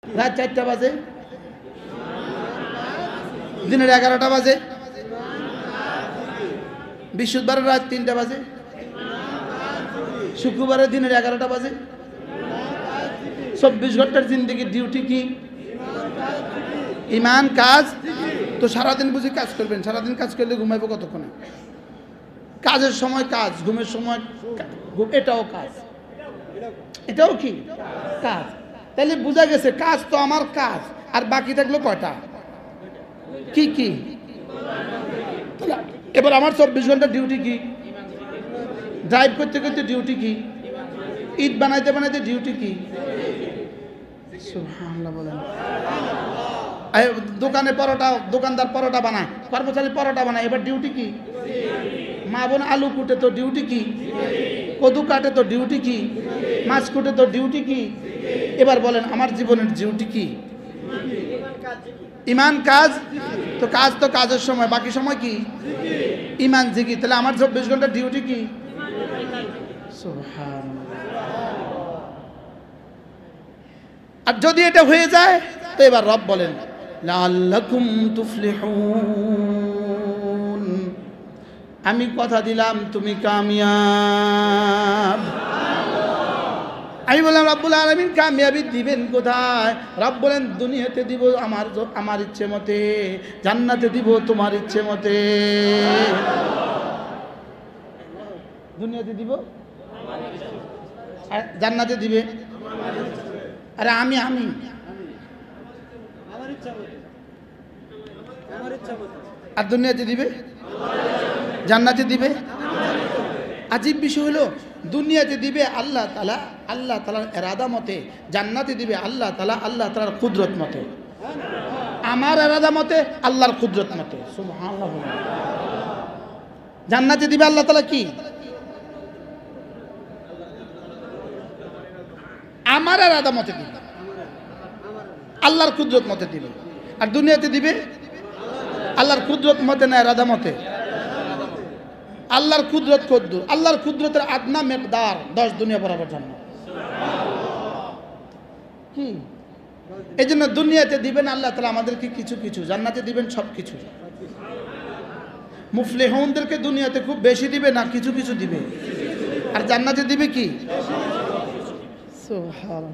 রাত 4টা বাজে, দিনের 11টা বাজে, বৃহস্পতিবারের রাত 3টা বাজে, শুক্রবারের দিনের 11টা বাজে। 24 ঘন্টার জিন্দগির ডিউটি কি? ইমান, কাজ। তো সারাদিন বুঝি কাজ করবেন? সারাদিন কাজ করলে ঘুমাইবো কতক্ষণে? কাজের সময় কাজ, ঘুমের সময় এটাও কাজ, এটাও কি কাজ? তাহলে বোঝা গেছে কাজ তো আমার কাজ, আর বাকি থাকলো কয়টা? কি কি? এবার আমার 24 ঘন্টা ডিউটি কি? ড্রাইভ করতে করতে ডিউটি কি? ঈদ বানাইতে বানাইতে ডিউটি কি? সুবহানাল্লাহ বলেন। দোকানে পরোটা, দোকানদার পরোটা বানায়, কর্মচারী পরোটা বানায়, এবার ডিউটি কি? মা বোন আলু কুটে তো ডিউটি কি? কদু কাটে তো ডিউটি কি? মাছ কুটে তো ডিউটি কি? এবার বলেন আমার জীবনের ডিউটি কি? ইমান, কাজ। তো কাজ তো কাজের সময়, বাকি সময় কি? ইমান, জিকির। তাহলে আমার 24 ঘন্টা ডিউটি কি? আর যদি এটা হয়ে যায় তো এবার রব বলেন লাআল্লাকুম তুফলিহুন, আমি কথা দিলাম তুমি কামিয়াব। আমি বললাম রব্বুল আলামিন কামিয়াবি দিবেন কোথায়? রব বলেন দুনিয়াতে দিব আমার ইচ্ছে মতে, জান্নাতে দিব তোমার ইচ্ছে মতে। দুনিয়াতে দিব আর জান্নাতে দিবে। আরে আমি আর দুনিয়াতে দিবে, জান্নাতে দিবে। আজীব বিষয় হলো দুনিয়াতে দিবে আল্লাহ তাআলার ইরাদা মতে, জান্নাতে দিবে আল্লাহ তাআলার কুদরত মতে। আমার ইরাদা মতে, আল্লাহর কুদরত মতে। সুবহানাল্লাহ। জান্নাতে দিবে আল্লাহ তাআলা কি? আমার ইরাদা মতে দিবে, আল্লাহর কুদরত মতে দিবে। আর দুনিয়াতে দিবে আল্লাহর কুদরত মতে না ইরাদা মতে? আল্লাহর কুদরত কদ্দুর? আল্লাহর কুদরতের আদনা মিকদার 10 দুনিয়া বরাবর জান্নাত। কি এই জন্য দুনিয়াতে দিবেন আল্লাহ তাআলা আমাদেরকে কিছু কিছু, জান্নাতে দিবেন সব কিছু। মুফলিহুনদেরকে দুনিয়াতে খুব বেশি দিবে না, কিছু কিছু দিবে। আর জান্নাতে দিবে কি? সুবহানাল্লাহ।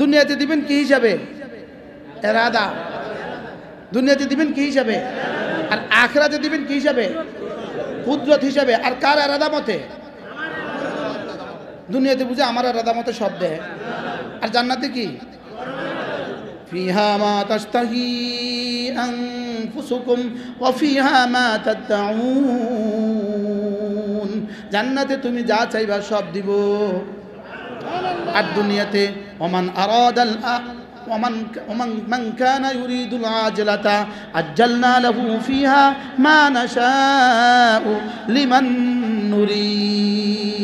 দুনিয়াতে দিবেন কি হিসাবে? ইরাদা। দুনিয়াতে দিবেন কি হিসাবে? আর আখিরাতে দিবেন কি হিসাবে? কুদরত হিসাবে। আর কার ইরাদা মতে? দুনিয়াতে বুঝে আমার ইরাদা মতে সব দেয়। আর জান্নাতে কি? ফিহা মা তাশতাহি আনফুসুকুম ওয়া ফিহা মা তাদউন। জান্নাতে তুমি যা চাইবা সব দিব। আর দুনিয়াতে ওমান আরাদাল ومن كان يريد العاجلة عجلنا له فيها ما نشاء لمن نريد।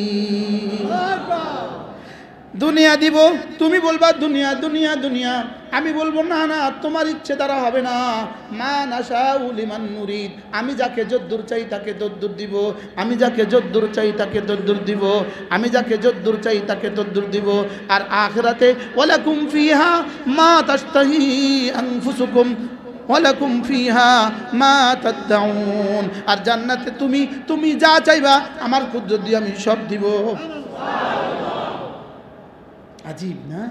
দুনিয়া দিব, তুমি বলবা দুনিয়া দুনিয়া দুনিয়া, আমি বলবো না না তোমার ইচ্ছে দ্বারা হবে না। মা নাশাউ লিমান নুরিদ, আমি যাকে যদ্দুর চাই তাকে তদ্দুর দিব, আমি যাকে যদ্দুর চাই তাকে তদ্দুর দিব, আমি যাকে যদ্দুর চাই তাকে তদ্দুর দিব। আর আখিরাতে ওয়ালাকুম ফিহা মা তাশতাহি আনফুসুকুম ওয়ালাকুম ফিহা মা তাদউন। আর জান্নাতে তুমি যা চাইবা আমার কুদরত দিয়ে আমি সব দিব। আজীব না?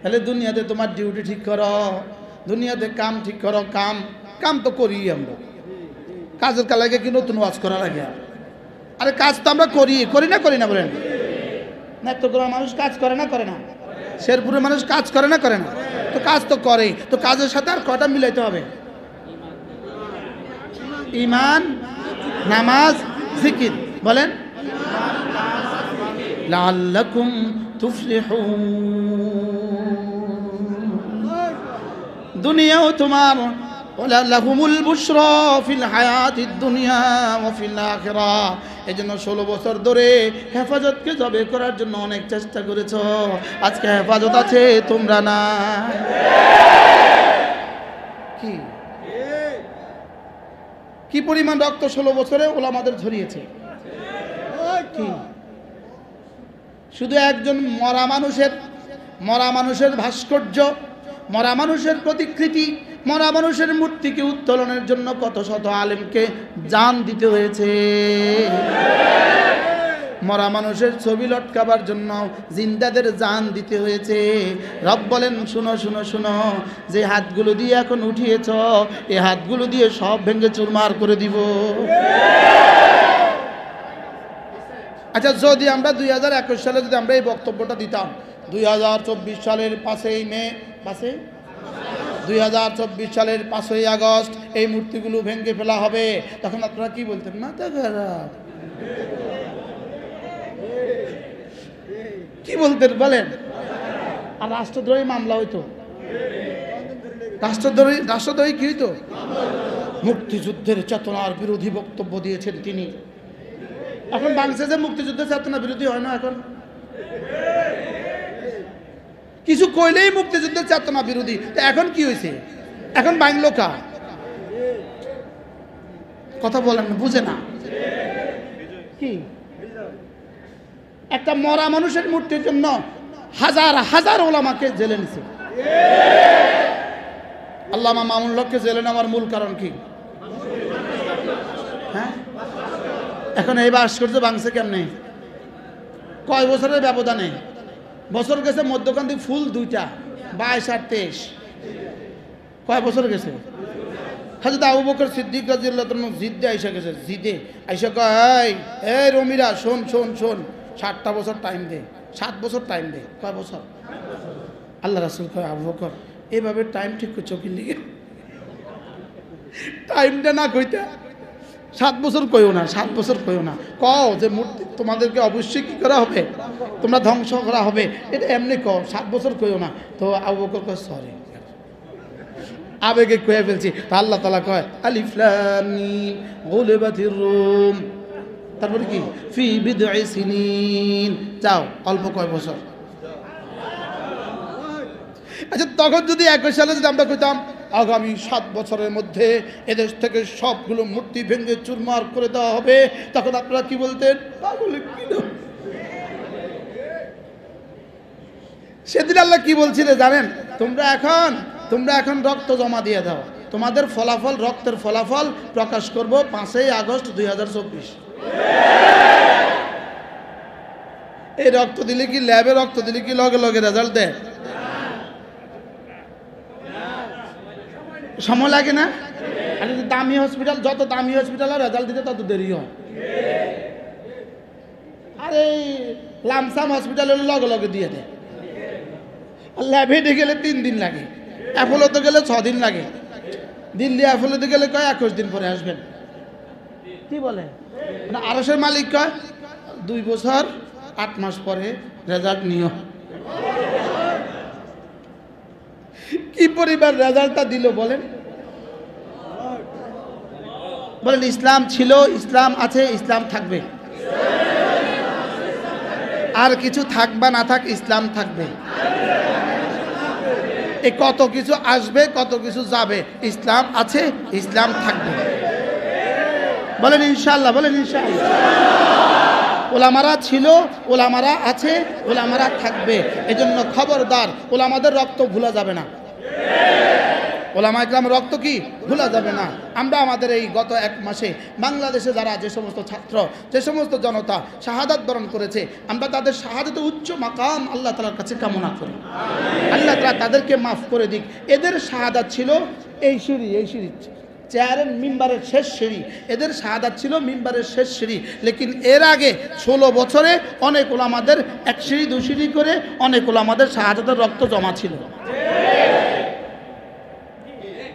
তাহলে দুনিয়াতে তোমার ডিউটি ঠিক করো, দুনিয়াতে কাম ঠিক করো। কাম তো করি আমরা, কাজের কালাগে কি নতুন ওয়াজ করা লাগে? আরে কাজ তো আমরা করি না বলেন? নেত্রকোনার মানুষ কাজ করে না? শেরপুরের মানুষ কাজ করে না? তো কাজ তো করে, তো কাজের সাথে আর কয়টা মিলাইতে হবে? ঈমান, নামাজ, জিকির। বলেন লাআল্লাকুম তুফলিহুন। দুনিয়াও তোমার, লাহুমুল বুশরা ফিল হায়াতিদ দুনিয়া ওয়া ফিল আখিরাহ। এজন্য 16 বছর ধরে হেফাজতকে জবে করার জন্য অনেক চেষ্টা করেছো, আজকে হেফাজত আছে, তোমরা না। কি পরিমাণ রক্ত 16 বছরে ওলামাদের ঝরিয়েছে। কি শুধু একজন মরা মানুষের মরা মানুষের ভাস্কর্য, মরা মানুষের প্রতিকৃতি, মরা মানুষের মূর্তিকে উত্তোলনের জন্য কত শত আলেমকে জান দিতে হয়েছে। মরা মানুষের ছবি লটকাবার জন্য জিন্দাদের জান দিতে হয়েছে। রব বলেন, শুনো শুনো শুনো, যে হাতগুলো দিয়ে এখন উঠিয়েছ, এই হাতগুলো দিয়ে সব ভেঙে চুরমার করে দিব। আচ্ছা, যদি আমরা 2021 সালে যদি আমরা এই বক্তব্যটা দিতাম, 2024 সালের 5ই মে, 2024 সালের 5ই আগস্ট এই মূর্তিগুলো ভেঙে ফেলা হবে, তখন আপনারা কি বলতেন? মাথা খারাপ। কি বলতেন বলেন? আর রাষ্ট্রদ্রোহী মামলা হইতো, রাষ্ট্রদ্রোহী কি হইতো? মুক্তিযুদ্ধের চেতনার বিরোধী বক্তব্য দিয়েছেন তিনি। এখন বাংলাদেশে মুক্তিযুদ্ধের চেতনা বিরোধী হয় না? এখন কিছু কইলেই মুক্তিযুদ্ধের চেতনা বিরোধী। তো এখন কি হয়েছে? এখন বাংলো কা কথা বলেন, বুঝে না কি? একটা মরা মানুষের মূর্তির জন্য হাজার হাজার ওলামাকে জেলে নিছে। আল্লামা মামুনুল হককে জেলে নেওয়ার মূল কারণ কি? হ্যাঁ, এখন এই ভাস্কর্য ভাঙছে কেমনে? কয় বছরের ব্যবধানে? বছর গেছে মধ্যখান দিয়ে ফুল 2টা, 22 আর 23। কয় বছর গেছে? হযরত আবু বকর সিদ্দিক রাদিয়াল্লাহু তাআলা জিদ্দে আইসা গেছে। জিদে আইসা কয়, এই রমিরা শোন শোন শোন, 7টা বছর টাইম দে, 7 বছর টাইম দে। কয় বছর? আল্লাহ রাসূল কয়, আবু বকর এভাবে টাইম ঠিক করছো কি লিগে? টাইমটা না কইতা 7 বছর কইও না, 7 বছর কইও না, কও যে মূর্তি তোমাদেরকে অবশ্যই কি করা হবে, তোমরা ধ্বংস করা হবে, এটা এমনি কও, 7 বছর কইও না। তো আবু বকর কয়, সরি, আবেগে কয়ে ফেলছি। তা আল্লাহ তাআলা কয়, আলিফ লাম মিম গুলিবাতির রুম, তারপরে কি? ফি বিদ'i সিনিন, যাও অল্প কয় বছর। আচ্ছা, তখন যদি 21 সালে যদি আমরা কইতাম আগামী 7 বছরের মধ্যে এদেশ থেকে সবগুলো মূর্তি ভেঙে চুরমার করে দেওয়া হবে, তখন আপনারা কি বলতেন? পাগল কি? সেদিন আল্লাহ কি বলছিলেন জানেন? তোমরা এখন রক্ত জমা দিয়ে দাও, তোমাদের ফলাফল, রক্তের ফলাফল প্রকাশ করব 5ই আগস্ট 2024। এই রক্ত দিলে কি ল্যাবে রক্ত দিলে কি লগে লগে রেজাল্ট দেয়? সময় লাগে না? আর দামি হসপিটাল, যত দামি হসপিটাল আর রেজাল্ট দিতে তত দেরি হয়। আর এই লামসাম হসপিটাল হলে লগে লগে দিয়ে দেয়। ল্যাবে গেলে 3 দিন লাগে, অ্যাপোলোতে গেলে 6 দিন লাগে, দিল্লি অ্যাপোলোতে গেলে কয় 21 দিন পরে আসবেন। কি বলে? মানে আরশের মালিক কয় 2 বছর 8 মাস পরে রেজাল্ট নিও। কি পরিবার রেজাল্টটা দিল বলেন? বলেন, ইসলাম ছিল, ইসলাম আছে, ইসলাম থাকবে। আর কিছু থাক বা না থাক, ইসলাম থাকবে। এই কত কিছু আসবে, কত কিছু যাবে, ইসলাম আছে, ইসলাম থাকবে। বলেন ইনশাআল্লাহ, বলেন ইনশাআল্লাহ। ওলামারা ছিল, ওলামারা আছে, ওলামারা থাকবে। এজন্য খবরদার, ওলামাদের রক্ত ভুলা যাবে না। ওলামা ইকরামের রক্ত কি ভুলা যাবে না। আমরা আমাদের এই গত 1 মাসে বাংলাদেশে যারা যে সমস্ত ছাত্র, যে সমস্ত জনতা শাহাদাত বরণ করেছে, আমরা তাদের শাহাদাতের উচ্চ মাকাম আল্লাহ তাআলার কাছে কামনা করি। আল্লাহ তাআলা তাদেরকে মাফ করে দিক। এদের শাহাদাত ছিল এই সিঁড়ি, চেয়ারের মিম্বারের শেষ সিঁড়ি। এদের শাহাদাত ছিল মিম্বারের শেষ সিঁড়ি। লেকিন এর আগে 16 বছরে অনেক ওলামাদের 1 সিঁড়ি 2 সিঁড়ি করে অনেক ওলামাদের শাহাদাতের রক্ত জমা ছিল।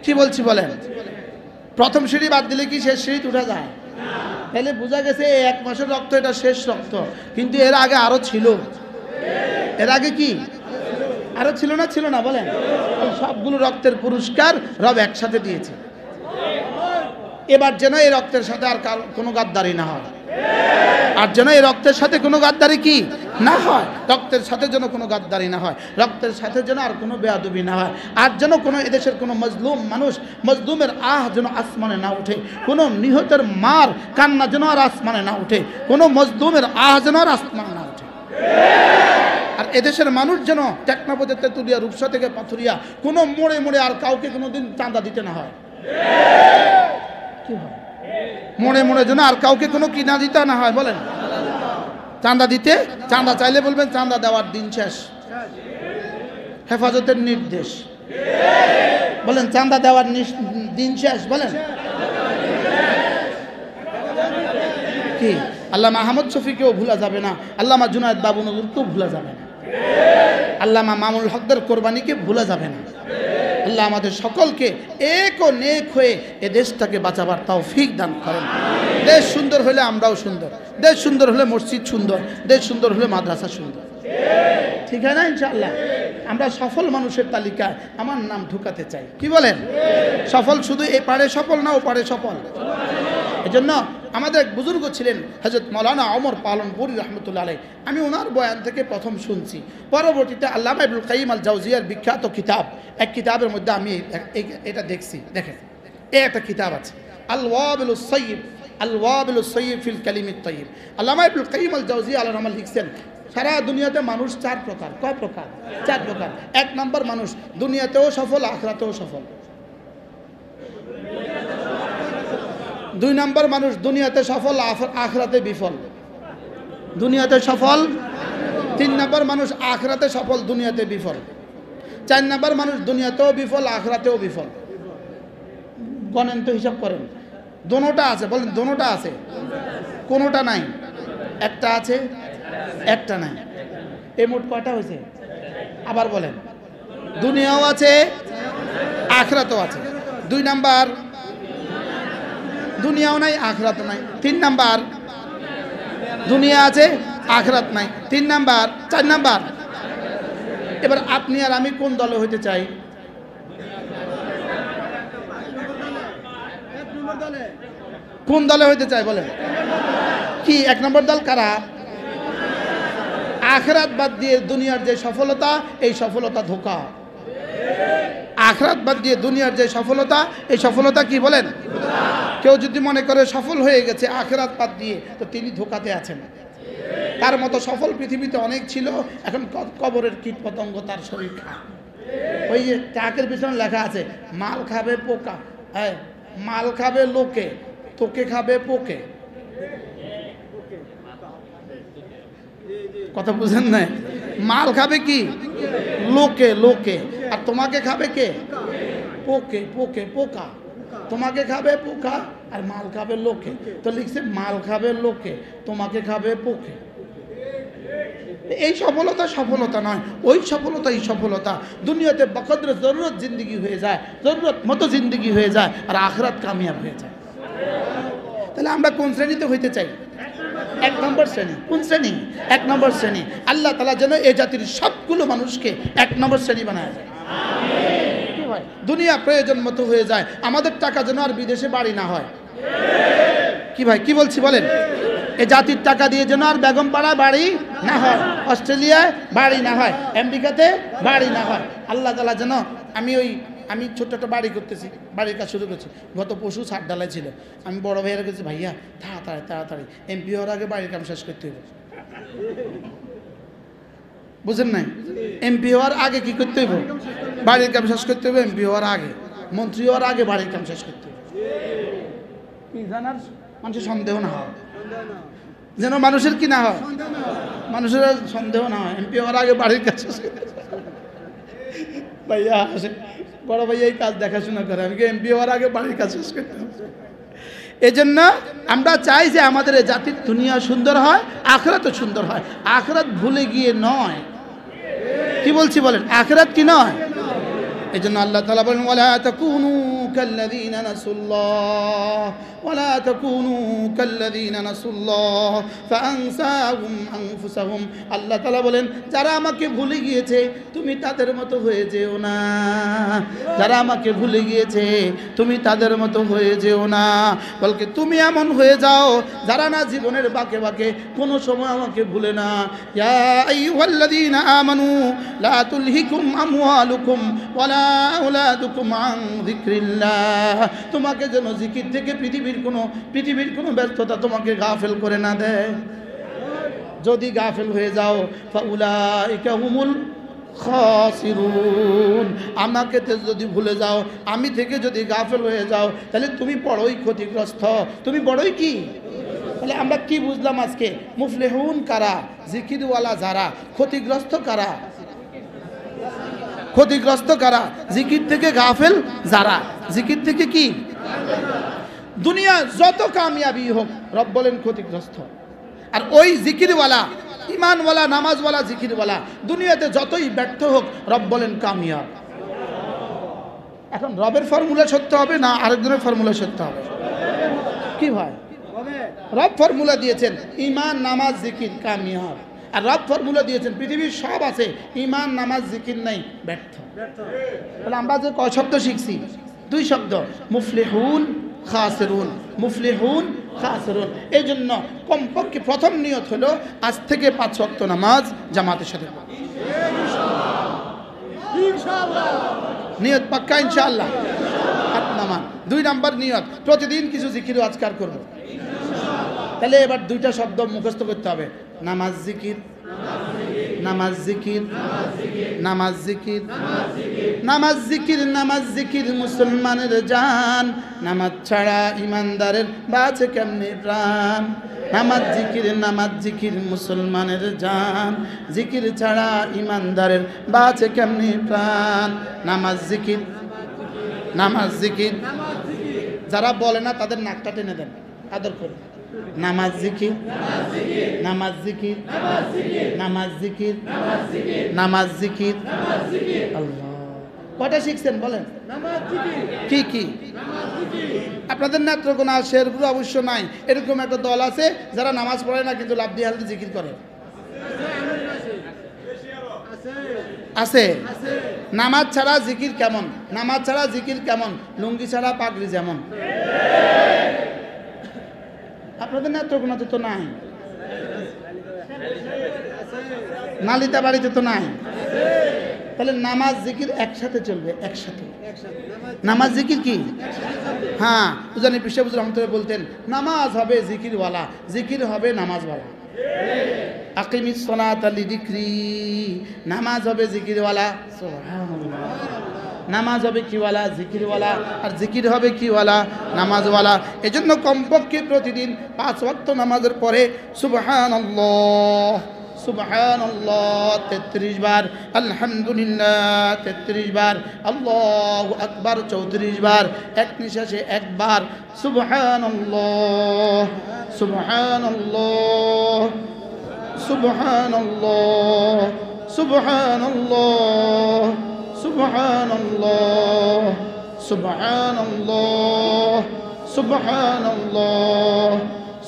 কি বলছি বলেন? প্রথম সিঁড়ি বাদ দিলে কি শেষ সিঁড়ি উঠা যায়? তাহলে বোঝা গেছে 1 মাসের রক্ত এটা শেষ রক্ত। কিন্তু এর আগে আরো ছিল। এর আগে কি আরো ছিল না বলেন? সবগুলো রক্তের পুরস্কার রব একসাথে দিয়েছে। এবার যেন এই রক্তের সাথে আর কোনো গাদ্দারি না হয়, আর যেন এই রক্তের সাথে কোনো গাদ্দারি কি না হয়, রক্তের সাথে যেন কোনো গাদ্দারি না হয়, রক্তের সাথে যেন আর কোনো বেয়াদবি না হয়, আর যেন কোনো এদেশের কোনো মজলুম মানুষ, মজলুমের আহ যেন আসমানে না উঠে, কোনো নিহতের মার কান্না যেন আর আসমানে না উঠে, কোনো মজলুমের আহ যেন আর আসমানে না উঠে। আর এদেশের মানুষ যেন টেকনাফতে, তেঁতুলিয়া, রূপসা থেকে পাথুরিয়া কোনো মোড়ে মোড়ে আর কাউকে কোনোদিন চাঁদা দিতে না হয়। কি হয়? মোড়ে মোড়ে যেন আর কাউকে কোনো কিনা দিতে না হয়। বলেন চাঁদা দিতে, চাঁদা চাইলে বলবেন চাঁদা দেওয়ার দিন শেষ, হেফাজতের নির্দেশ। বলেন চাঁদা দেওয়ার দিন শেষ। বলেন কি? আল্লামা আহমদ শফিকেও ভুলা যাবে না, আল্লামা জুনায়েদ বাবু নজরুলকেও ভুলা যাবে না, আল্লামা মামুনুল হকদের কোরবানিকে ভুলা যাবে না। আল্লাহ আমাদের সকলকে এক ও নেক হয়ে এ দেশটাকে বাঁচাবার তৌফিক দান করেন। দেশ সুন্দর হলে আমরাও সুন্দর, দেশ সুন্দর হলে মসজিদ সুন্দর, দেশ সুন্দর হলে মাদ্রাসা সুন্দর। ঠিক আছে না? ইনশাআল্লাহ আমরা সফল মানুষের তালিকায় আমার নাম ঢুকাতে চাই। কি বলেন? সফল শুধু এ পারে সফল না, ও পারে সফল। এজন্য আমাদের এক বুজুর্গ ছিলেন হযরত মাওলানা ওমর পালনপুরি রহমতুল্লাহ আলাইহি। আমি ওনার বয়ান থেকে প্রথম শুনছি, পরবর্তীতে আল্লামা ইবনুল কাইয়িম আল জাওজিয়ার বিখ্যাত কিতাব, এক কিতাবের মধ্যে আমি এটা দেখছি। দেখেন এই একটা কিতাব আছে আল ওয়াবিলুস সাইয়্যিব, আল ওয়াবিলুস সাইয়্যিব ফিল কালিমিত তাইয়্যিব। আল্লামা ইবনুল কাইয়িম আল জাওজিয়া আলাইহির রহমাতুল্লাহ লিখছেন সারা দুনিয়াতে মানুষ চার প্রকার। কয় প্রকার? চার প্রকার। এক নম্বর মানুষ দুনিয়াতেও সফল, আখিরাতেও সফল। দুই নম্বর মানুষ দুনিয়াতে সফল, আখিরাতে বিফল। দুনিয়াতে সফল। তিন নম্বর মানুষ আখিরাতে সফল, দুনিয়াতে বিফল। চার নম্বর মানুষ দুনিয়াতেও বিফল, আখিরাতেও বিফল। গণেন তো, হিসাব করেন। দোনোটা আছে। বলেন দোনোটা আছে? কোনোটা নাই? একটা আছে, একটা নাই। এই মোট কয়টা হয়েছে? আবার বলেন। দুনিয়াও আছে, আখিরাতও আছে। দুই নাম্বার দুনিয়াও নাই, আখিরাতও নাই। তিন নাম্বার দুনিয়া আছে, আখিরাত নাই। তিন নাম্বার, চার নাম্বার। এবার আপনি আর আমি কোন দলে হইতে চাই? কোন দলে হইতে চাই বলেন? কি এক নম্বর দল কারা? আখিরাত বাদ দিয়ে দুনিয়ার যে সফলতা, এই সফলতা ধোঁকা। আখিরাত বাদ দিয়ে দুনিয়ার যে সফলতা, এই সফলতা কি বলেন? কেউ যদি মনে করে সফল হয়ে গেছে আখিরাত বাদ দিয়ে, তো তিনি ধোঁকাতে আছেন। তার মতো সফল পৃথিবীতে অনেক ছিল, এখন কবরের কীট পতঙ্গ তার শরীর খায়। ওই যে ট্রাকের পিছনে লেখা আছে মাল খাবে পোকা, হ্যাঁ মাল খাবে লোকে, তোকে খাবে পোকে। কথা বুঝেন না? মাল খাবে কি? লোকে, লোকে। আর তোমাকে খাবে কে? পোকে, পোকে, পোকা। তোমাকে খাবে পোকা আর মাল খাবে লোকে। তো লিখছে মাল খাবে লোকে, তোমাকে খাবে পোকে। এই সফলতা সফলতা নয়, ওই সফলতাই সফলতা। দুনিয়াতে বকদ্র জরুরত জিন্দগি হয়ে যায়, জরুরত মতো জিন্দগি হয়ে যায়, আর আখিরাত কামিয়াব হয়ে যায়। তাহলে আমরা কোন শ্রেণীতে হইতে চাই? এক নম্বর শ্রেণী। কোন শ্রেণী? এক নম্বর শ্রেণী। আল্লাহ তাআলা যেন এই জাতির সবগুলো মানুষকে এক নম্বর শ্রেণী বানায় যায়। কি ভাই? দুনিয়া প্রয়োজন মতো হয়ে যায়, আমাদের টাকা যেন আর বিদেশে বাড়ি না হয়। কি ভাই কি বলছি বলেন? এই জাতির টাকা দিয়ে যেন আর বেগম পাড়ায় বাড়ি না হয়, অস্ট্রেলিয়ায় বাড়ি না হয়, আমেরিকাতে বাড়ি না হয়। আল্লাহ তাআলা যেন আমি ছোট্ট একটা বাড়ি করতেছি, বাড়ির কাজ শুরু করছি। গত পরশু ছাদ ঢালাই ছিল। আমি বড় ভাইয়ের কাছে, ভাইয়া তাড়াতাড়ি তাড়াতাড়ি এমপি হওয়ার আগে বাড়ির কাম শেষ করতে হবে। বুঝেন নাই? এমপি হওয়ার আগে কি করতে হইব? বাড়ির কাম শেষ করতে হবে। এমপি হওয়ার আগে, মন্ত্রী হওয়ার আগে বাড়ির কাম শেষ করতে হবে। কি জানার মানুষের সন্দেহ না হয়, যেন মানুষের কি না হয়, মানুষের সন্দেহ না হয়। এমপি হওয়ার আগে বাড়ির কাজ শেষ করতে হবে। ভাইয়া আসে, বড় ভাইয়া এই কাজ দেখাশোনা করে, আমি এমপি হওয়ার আগে বাড়ির কাজ শেষ করতে হবে। এই জন্য আমরা চাই যে আমাদের এই জাতির দুনিয়া সুন্দর হয়, আখিরাতও সুন্দর হয়। আখিরাত ভুলে গিয়ে নয়। কি বলছি বলেন? আখিরাত কি নয়? এই জন্য আল্লাহ তাআলা বলেন ওয়ালা তাকুনু কাল্লাযীনা নাসুল্লাহ, ওয়ালা তাকুনু কাল্লাযীনা নাসুল্লাহ ফাআনসাহুম আনফুসাহুম। আল্লাহ তাআলা বলেন যারা আমাকে ভুলে গিয়েছে তুমি তাদের মতো হয়ে যেও না। যারা আমাকে ভুলে গিয়েছে তুমি তাদের মতো হয়ে যেও না, বলকে তুমি এমন হয়ে যাও যারা না জীবনের বাঁকে বাঁকে কোনো সময় আমাকে ভুলে না। ইয়া আইয়ুহাল্লাযীনা আমানু লা তুলহিকুম আমওয়ালুকুম ওয়ালা আওলাদুকুম আন যিকরিল্লাহ। তোমাকে যেন জিকির থেকে পৃথিবীর কোনো ব্যস্ততা তোমাকে গাফেল করে না দেয়। যদি গাফেল হয়ে যাও ফাউলাইকা হুমুল খাসিরুন, আমাকে যদি ভুলে যাও, আমি থেকে যদি গাফেল হয়ে যাও, তাহলে তুমি বড়ই ক্ষতিগ্রস্ত, তুমি বড়ই কি। তাহলে আমরা কি বুঝলাম আজকে? মুফলিহুন কারা? জিকিরওয়ালা যারা। ক্ষতিগ্রস্ত কারা? ক্ষতিগ্রস্ত কারা? জিকির থেকে গাফেল যারা। জিকির থেকে কি? দুনিয়া যত কামিয়াবি হোক, রব বলেন ক্ষতিগ্রস্ত। আর ওই জিকিরওয়ালা, ইমানওয়ালা, নামাজওয়ালা, জিকিরওয়ালা দুনিয়াতে যতই ব্যর্থ হোক, রব বলেন কামিয়াব। এখন রবের ফর্মুলা সত্য হবে না আরেকজনের ফর্মুলা সত্য হবে? কি ভাই? রব ফর্মুলা দিয়েছেন ইমান, নামাজ, জিকির, কামিয়াব। আর রব ফর্মুলা দিয়েছেন পৃথিবীর সব আছে, ইমান, নামাজ, জিকির নাই, ব্যর্থ। তাহলে আমরা যে কয় শব্দ শিখছি? 2 শব্দ, মুফলিহুন, খাসিরুন। মুফলিহুন, খাসিরুন। এই জন্য কমপক্ষে প্রথম নিয়ত হলো আজ থেকে 5 ওয়াক্ত নামাজ জামাতের সাথে। নিয়ত পাক্কা ইনশাআল্লাহ। হাত নামান। 2 নাম্বার নিয়ত, প্রতিদিন কিছু জিকির ও আজকার করব। তাহলে এবার 2টা শব্দ মুখস্থ করতে হবে, নামাজ, জিকির, নামাজ, জিকির, নামাজ, জিকির, নামাজ, জিকির, নামাজ, জিকির মুসলমানের জান, নামাজ ছাড়া ইমানদারের বাঁচে কেমনে প্রাণ। নামাজ, জিকির, নামাজ, জিকির মুসলমানের জান, জিকির ছাড়া ইমানদারের বাঁচে কেমনে প্রাণ। নামাজ, জিকির, নামাজ, জিকির। যারা বলে না তাদের নাকটা টেনে দেন, আদর করে। নামাজ, জিকির, নামাজ, জিকির, নামাজ, জিকির, নামাজ, জিকির। আল্লাহ, কটা শিখছেন বলেন? কি কি? আপনাদের নেত্রকোনা, শেরপুর অবশ্য নাই, এরকম একটা দল আছে যারা নামাজ পড়ে না কিন্তু লাভ দিয়ে হালতে জিকির করে। আছে? নামাজ ছাড়া জিকির কেমন? নামাজ ছাড়া জিকির কেমন? লুঙ্গি ছাড়া পাগড়ি যেমন। আপনাদের নেত্রকোনাতে তো নাই, নালিতা বাড়িতে তো নাই। তাহলে নামাজ, জিকির একসাথে চলবে, একসাথে। নামাজ, জিকির কি? হ্যাঁ, উজানি পিসাবুজুর রহমতুল্লাহ বলতেন নামাজ হবে জিকিরওয়ালা, জিকির হবে নামাজওয়ালা। আকিমিস সালাতা লিযিকরি, নামাজ হবে জিকিরওয়ালা। সুবহানাল্লাহ। নামাজ হবে কিওয়ালা? জিকিরওয়ালা। আর জিকির হবে কিওয়ালা? নামাজওয়ালা। এজন্য কমপক্ষে প্রতিদিন 5 ওয়াক্ত নামাজের পরে সুবহানাল্লাহ, সুবহানাল্লাহ 33 বার, আলহামদুলিল্লাহ 33 বার, আল্লাহু আকবার 34 বার, এক নিঃশ্বাসে একবার সুবহানাল্লাহ, সুবহানাল্লাহ, সুবহানাল্লাহ, সুবহানাল্লাহ, সুবহানাল্লাহ, সুবহানাল্লাহ, সুবহানাল্লাহ,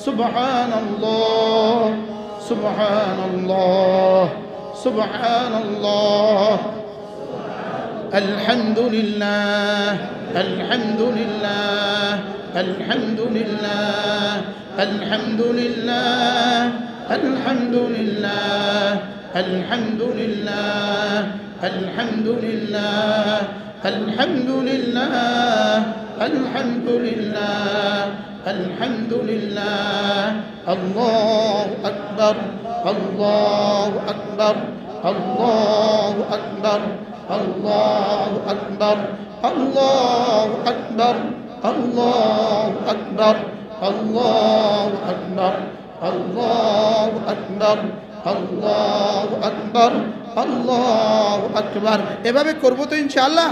সুবহানাল্লাহ, সুবহানাল্লাহ, সুবহানাল্লাহ, আলহামদুলিল্লাহ, আলহামদুলিল্লাহ, আলহামদুলিল্লাহ, আলহামদুলিল্লাহ, আলহামদুলিল্লাহ, আলহামদুলিল্লাহ, আলহামদুলিল্লাহ, আলহামদুলিল্লাহ, আলহামদুলিল্লাহ, আলহামদুলিল্লাহ, আল্লাহু আকবার, আল্লাহু আকবার, আল্লাহু আকবার, আল্লাহু আকবার, আল্লাহু আকবার, আল্লাহু আকবার, আল্লাহু আকবার, আল্লাহু আকবার, আল্লাহু আকবার, আল্লাহু আকবার। এভাবে করবো তো ইনশাআল্লাহ?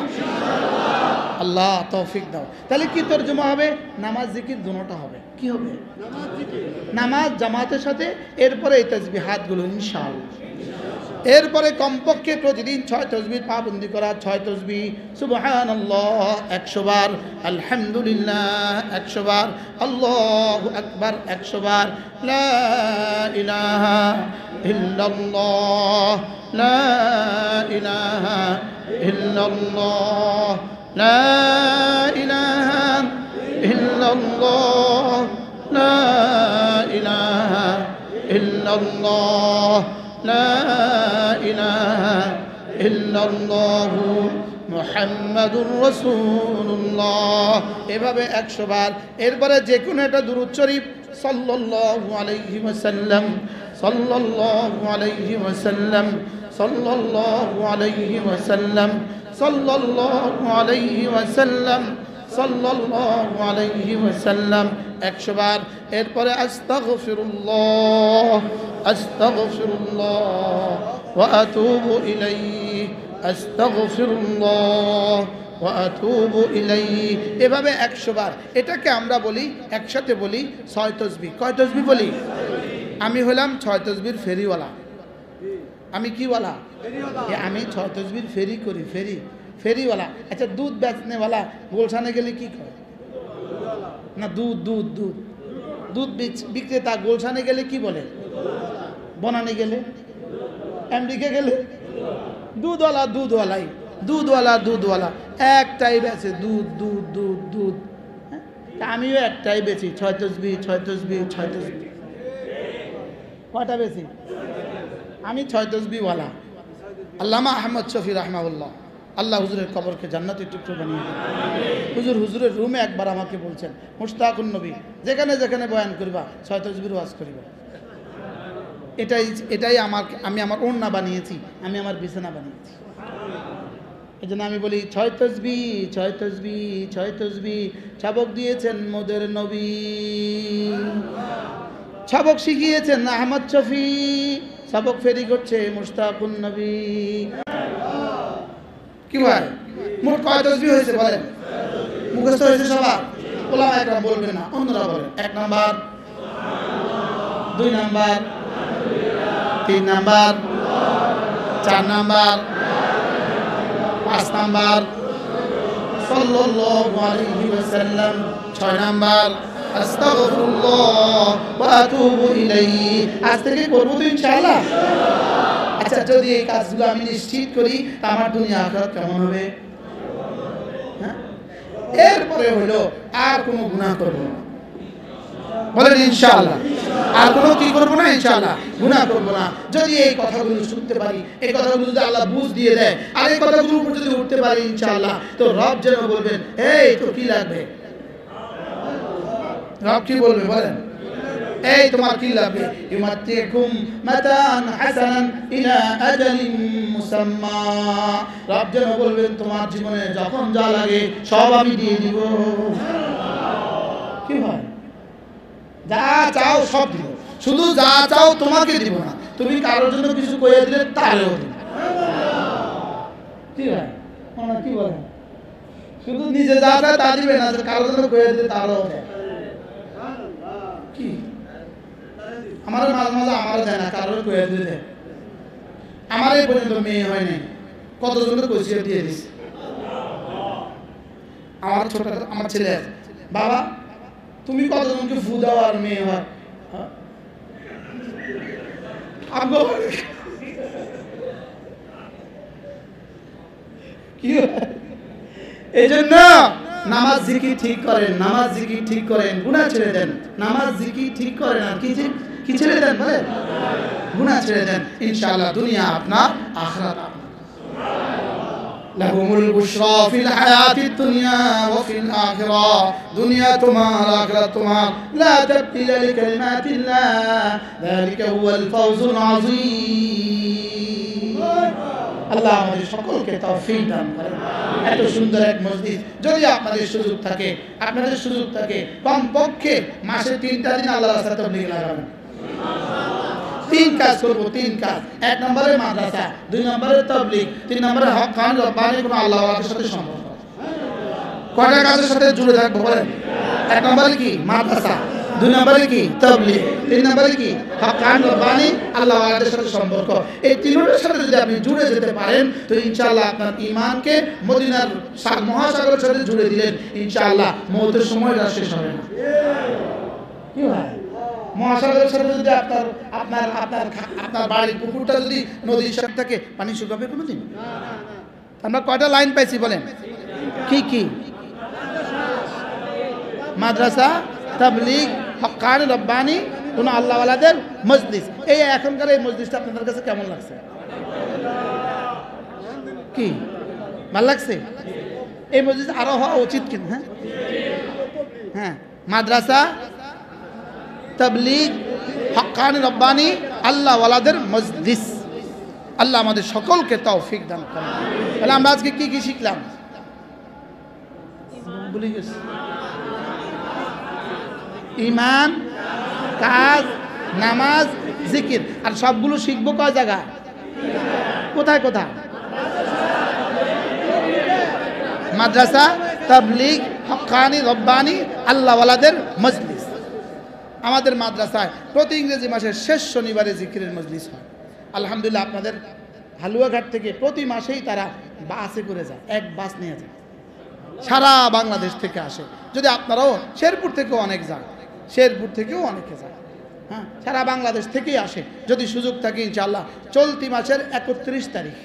আল্লাহ তৌফিক দাও। তাহলে কি তরজমা হবে? নামাজ, জিকির দুটোটা হবে। কি হবে? নামাজ জামাতের সাথে, এরপরে এই তাসবিহাতগুলো ইনশাআল্লাহ। এরপরে কমপক্ষে প্রতিদিন 6 তাসবিহ পাবন্দি করা, 6 তাসবিহ, সুবহানাল্লাহ 100 বার, আলহামদুলিল্লাহ 100 বার, আল্লাহু আকবার 100 বার, লা ইলাহা ইল্লাল্লাহ, লা ইলাহা ইল্লাল্লাহ, লা ইলাহা ইল্লাল্লাহ, লা ইলাহা ইল্লাল্লাহ, লা ইলাহা ইল্লাল্লাহু মুহাম্মাদুর রাসূলুল্লাহ। এভাবে 100 বার। এরপরে যে কোনো একটা দুরূদ শরীফ সাল্লাল্লাহু আলাইহি ওয়াসাল্লাম, সাল্লাল্লাহু আলাইহি ওয়াসাল্লাম, সাল্লাল্লাহু আলাইহি ওয়াসাল্লাম, সাল্লাল্লাহু আলাইহি ওয়াসাল্লাম, সাল্লাল্লাহু আলাইহি ওয়াসাল্লাম 100 বার। এরপরে আস্তাগফিরুল্লাহ, আস্তাগফিরুল্লাহ ওয়া আতুবু ইলাইহি, আস্তাগফিরুল্লাহ ওয়া আতুবু ইলাইহি, এভাবে 100 বার। এটাকে আমরা বলি, একসাথে বলি 6 তাসবিহ। কয় তাসবিহ বলি? আমি হলাম 6 তাসবিহর ফেরিওয়ালা। আমি কি ওয়ালা? আমি 6 তাসবিহর ফেরি করি, ফেরিওয়ালা। আচ্ছা, দুধ বেচনেওয়ালা গুলশানে গেলে কি করে? না, দুধ বিক্রেতা গুলশানে গেলে কি বলে? বনানে গেলে, আমেরিকা গেলে দুধওয়ালা একটাই বেচে, দুধ। আমিও একটাই বেচি, 6 তাসবিহ। কয়টা বেশি? আমি 6 তাসবিহওয়ালা। আল্লামা আহমদ শফি রাহমাহুল্লাহ, আল্লাহ হুজুরের কবরকে জান্নাতের টুকরো বানিয়ে দেন। হুজুরের রুমে একবার আমাকে বলছেন, মুশতাকুন নবী, যেখানে বয়ান করবা 6 তাসবিহর ওয়াজ করিবা। এটাই আমি আমার ওড়না বানিয়েছি, আমি আমার বিছানা বানিয়েছি। এই জন্য আমি বলি 6 তাসবিহ। সবক দিয়েছেন মোদের নবী, সবক শিখিয়েছেন আহমদ শফি, সবক ফেরি করছে মুশতাকুন নবী। কি ভাই, মোট কয় তাসবিহ হয়েছে বলেন? মুখস্থ হয়েছে সবার? ওলামা একরাম বলবেন না, অন্যরা বলেন। 1 number, 2 number, 3 number, 4 number, 5 number, সাল্লাল্লাহু আলাইহি ওয়াসাল্লাম 6 নাম্বার, আস্তাগফিরুল্লাহ ওয়া আতুবু ইলাইহি। আজ থেকে করব তো ইনশাআল্লাহ। আচ্ছা, যদি এই কাজগুলো আমি নিশ্চিত করি তা আমার দুনিয়া আখিরাত কেমন হবে? হ্যাঁ, এরপরে হলো আর কোনো গুনাহ করব না, বলেন ইনশাআল্লাহ। আর কোনো কি করব না? ইনশাআল্লাহ গুনাহ করব না। যদি এই কথাগুলো শুনতে পারি, এই কথাগুলো যদি আল্লাহ বুঝ দিয়ে দেয়, আর এই কথাগুলোর উপর যদি উঠতে পারি ইনশাআল্লাহ, তো রব যেন বলবেন, এই তো কি লাগবে? রব কি বলবে বলেন? এই তোমার কি লাগবে? ইউমাতিকুম মাতান হাসানান ইলা আজালিন মুসাম্মা। রব যেন বলবেন, তোমার জীবনে যখন যা লাগে সব আমি দিয়ে দিব। কি হয়? যা চাও সব দিব, শুধু যা চাও তোমাকে দিব না। তুমি কারোর জন্য কিছু কইয়া দিলে তারেও দিব। কি হয়? কি বলেন? শুধু নিজে যা চায় তা দিবে না, কারোর জন্য কইয়া দিলে তারও দেয়। কি আমার মাঝে মাঝে আমার দেয় না, কারোর কইয়া দিলে দেয়। আমার এই পর্যন্ত মেয়ে হয় নাই, কতজনের কইয়া দিয়ে দিছে। আমার ছেলে আছে, বাবা তুমি কতজনকে ফু দাও আর মেয়ে হয়? এই জন্য নামাজ জিকির ঠিক করেন, গুনাহ ছেড়ে দেন। নামাজ জিকির ঠিক করেন আর কি ছেড়ে দেন বলে? গুনাহ ছেড়ে দেন। ইনশাআল্লাহ দুনিয়া আপনার, আখিরাত আপনার। লাহুমুল বুশরা ফিল হায়াতিদ দুনিয়া ওয়া ফিল আখিরা। দুনিয়া তোমার, আখিরাত তোমার। লা তাবদিলা লিকালিমাতিল্লাহ, যালিকা হুয়াল ফাওজুল আযীম। আল্লাহ আমাদের সকলকে তৌফিক দান করেন। এত সুন্দর এক মসজিদ, যদি আপনাদের সুযোগ থাকে কমপক্ষে মাসে 3টা দিন আল্লাহর রাস্তায় তাবলীগ লাগাবেন। 3 কাজ করব, 3 কাজ। 1 নম্বরে মাদ্রাসা, 2 নম্বরে তাবলীগ, 3 নম্বরে হক খান রব্বানি কোন আল্লাহর সাথে সম্পর্ক। কয়টা কাজের সাথে জুড়ে থাকবো বলেন? 1 নম্বরে কি? মাদ্রাসা, 2 নম্বরে কি? তাবলীগ, 3 নম্বরে কি? হক খান রব্বানি, আল্লাহর সাথে সম্পর্ক। এই তিনটার সাথে যদি আপনি জুড়ে যেতে পারেন, তো ইনশাআল্লাহ আপনার ঈমানকে মদিনার মহাসাগরের সাথে জুড়ে দিলেন। ইনশাআল্লাহ মওতের সময়টা শেষ হবে না। কি হয়? মহাসাগরের সাথে যদি আপনার বাড়ির পুকুরটা যদি নদীর সাথে থাকে, পানি শুকাবে কোনোদিন? আমরা কয়টা লাইন পাইছি বলেন? কি? মাদ্রাসা, তাবলীগ, হক্কান রব্বানি, কোন আল্লাহওয়ালাদের মজলিস। এই এখনকার এই মজলিসটা আপনাদের কাছে কেমন লাগছে? কি ভালো লাগছে? এই মজলিস আরো হওয়া উচিত কিন্তু। হ্যাঁ, মাদ্রাসা, তাবলীগ, হক্কানি রব্বানি, আল্লাহ ওয়ালাদের মজলিস। আল্লাহ আমাদের সকলকে তৌফিক দান করেন। তাহলে আমরা আজকে কি কি শিখলাম? ভুলে গেছি। ঈমান, কাজ, নামাজ, জিকির। আর সবগুলো শিখবো কয় জায়গায়? কোথায় কোথায়? মাদ্রাসা, তাবলীগ, হক্কানি রব্বানি, আল্লাহ ওয়ালাদের মজলিস। আমাদের মাদ্রাসায় প্রতি ইংরেজি মাসের শেষ শনিবারে জিকিরের মজলিস হয়। আলহামদুলিল্লাহ, আপনাদের হালুয়াঘাট থেকে প্রতি মাসেই তারা বাসে করে যায়, এক বাস নিয়ে যায়, সারা বাংলাদেশ থেকে আসে। যদি আপনারাও শেরপুর থেকেও অনেক যান, শেরপুর থেকেও অনেকে যায়, হ্যাঁ, সারা বাংলাদেশ থেকেই আসে। যদি সুযোগ থাকে ইনশাআল্লাহ চলতি মাসের 31 তারিখ,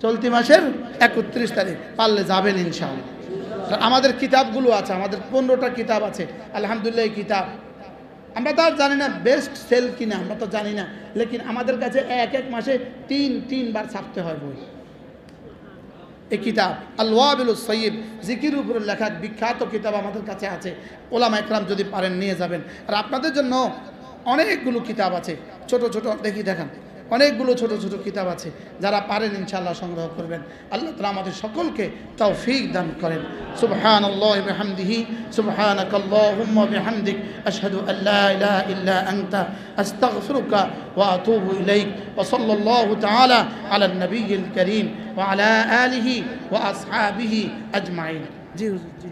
চলতি মাসের 31 তারিখ পারলে যাবেন ইনশাআল্লাহ। আমাদের কিতাবগুলো আছে, আমাদের 15টা কিতাব আছে। আলহামদুলিল্লাহ, এই কিতাব আমরা তো আর জানি না বেস্ট সেল কিনা, আমরা তো জানি না, লেকিন আমাদের কাছে এক এক মাসে তিনবার ছাপতে হয় বই। এই কিতাব আল ওয়াবিলুস সাইয়্যিব, জিকির উপরে লেখা বিখ্যাত কিতাব আমাদের কাছে আছে। ওলামা একরাম যদি পারেন নিয়ে যাবেন। আর আপনাদের জন্য অনেকগুলো কিতাব আছে, ছোট ছোট দেখান, অনেকগুলো ছোট ছোট কিতাব আছে, যারা পারেন ইনশাআল্লাহ সংগ্রহ করবেন। আল্লাহ তাআলা আমাদের সকলকে তৌফিক দান করেন। সুবহানাল্লাহি ওয়া বিহামদিহি, সুবহানাকাল্লাহুম্মা ওয়া বিহামদিক, আশহাদু আল্লা ইলাহা ইল্লা আনতা, আস্তাগফিরুকা ওয়া আতুবু ইলাইক। ওয়া সাল্লাল্লাহু তাআলা আলান নবিয়্যিল কারীম ওয়া আলা আলিহি ওয়া আসহাবিহি আজমাইন। জি হুজুর, জি।